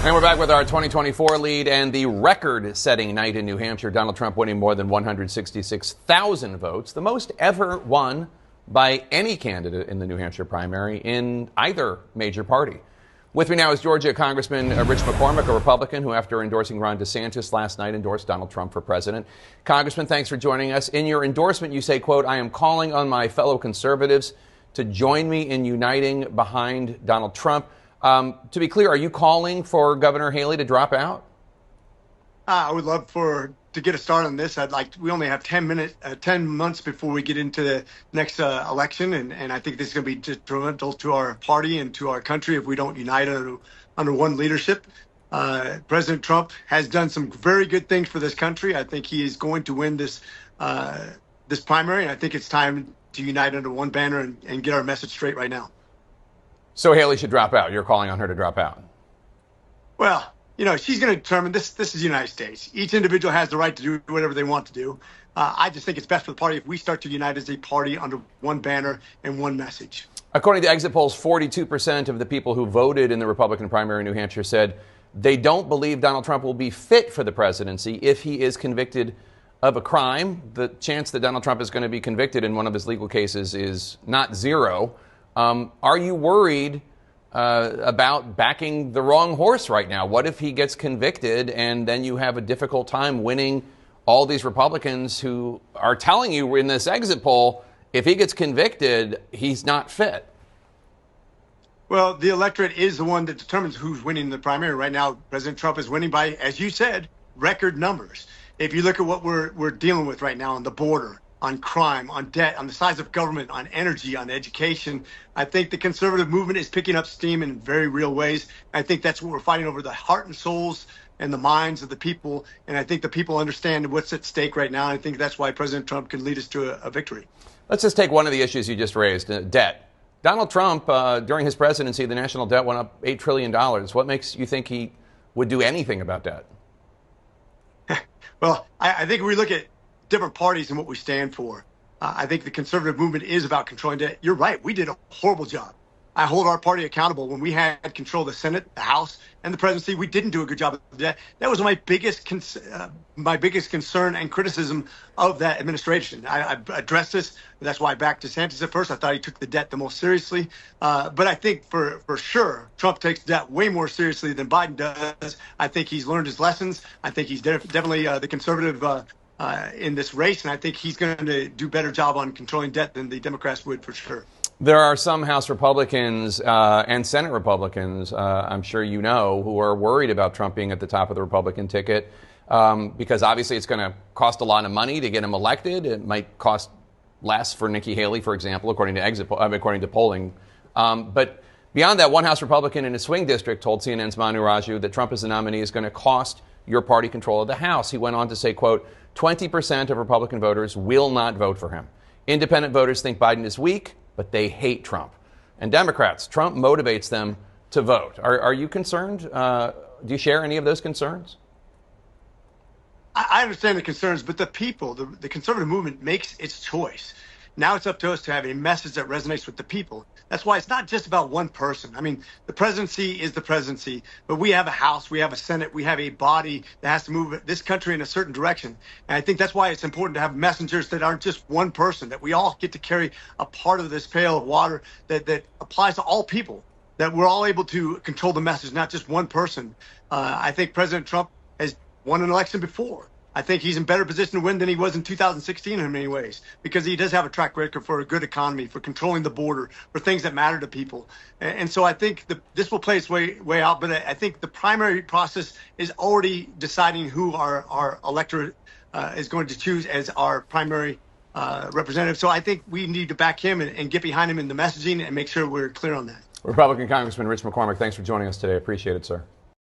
And we're back with our 2024 lead and the record-setting night in New Hampshire. Donald Trump winning more than 166,000 votes, the most ever won by any candidate in the New Hampshire primary in either major party. With me now is Georgia Congressman Rich McCormick, a Republican who, after endorsing Ron DeSantis last night, endorsed Donald Trump for president. Congressman, thanks for joining us. In your endorsement, you say, quote, "I am calling on my fellow conservatives to join me in uniting behind Donald Trump." To be clear, are you calling for Governor Haley to drop out? I would love to get a start on this. We only have 10 months before we get into the next election, and I think this is going to be detrimental to our party and to our country if we don't unite under one leadership. President Trump has done some very good things for this country. I think he is going to win this primary, and I think it's time to unite under one banner and get our message straight right now. So Haley should drop out. You're calling on her to drop out. Well, she's going to determine this. This is the United States. Each individual has the right to do whatever they want to do. I just think it's best for the party if we start to unite as a party under one banner and one message. According to exit polls, 42% of the people who voted in the Republican primary in New Hampshire said they don't believe Donald Trump will be fit for the presidency if he is convicted of a crime. The chance that Donald Trump is going to be convicted in one of his legal cases is not zero. Are you worried about backing the wrong horse right now? What if he gets convicted and then you have a difficult time winning all these Republicans who are telling you in this exit poll, if he gets convicted, he's not fit? Well, the electorate is the one that determines who's winning the primary. Right now, President Trump is winning by, as you said, record numbers. If you look at what we're dealing with right now on the border, on crime, on debt, on the size of government, on energy, on education, I think the conservative movement is picking up steam in very real ways. I think that's what we're fighting over, the heart and souls and the minds of the people. And I think the people understand what's at stake right now. And I think that's why President Trump can lead us to a victory. Let's just take one of the issues you just raised, debt. Donald Trump, during his presidency, the national debt went up $8 trillion. What makes you think he would do anything about debt? Well, I think we look at different parties and what we stand for. I think the conservative movement is about controlling debt. You're right. We did a horrible job. I hold our party accountable. When we had control of the Senate, the House, and the presidency, we didn't do a good job of that. That was my biggest concern and criticism of that administration. I addressed this. That's why I backed DeSantis at first. I thought he took the debt the most seriously. But I think for sure, Trump takes debt way more seriously than Biden does. I think he's learned his lessons. I think he's definitely the conservative in this race, and I think he's going to do a better job on controlling debt than the Democrats would for sure. There are some House Republicans and Senate Republicans, I'm sure you know, who are worried about Trump being at the top of the Republican ticket because obviously it's going to cost a lot of money to get him elected. It might cost less for Nikki Haley, for example, according to polling. But beyond that, one House Republican in a swing district told CNN's Manu Raju that Trump as the nominee is going to cost your party control of the House. He went on to say, quote, 20% of Republican voters will not vote for him. Independent voters think Biden is weak, but they hate Trump. And Democrats, Trump motivates them to vote. Are you concerned? Do you share any of those concerns? I understand the concerns, but the people, the conservative movement makes its choice. Now it's up to us to have a message that resonates with the people. That's why it's not just about one person. I mean, the presidency is the presidency, but we have a House, we have a Senate, we have a body that has to move this country in a certain direction. And I think that's why it's important to have messengers that aren't just one person, that we all get to carry a part of this pail of water that applies to all people, that we're all able to control the message, not just one person. I think President Trump has won an election before. I think he's in better position to win than he was in 2016 in many ways, because he does have a track record for a good economy, for controlling the border, for things that matter to people. And so I think this will play its way out. But I think the primary process is already deciding who our electorate is going to choose as our primary representative. So I think we need to back him and get behind him in the messaging and make sure we're clear on that. Republican Congressman Rich McCormick, thanks for joining us today. Appreciate it, sir.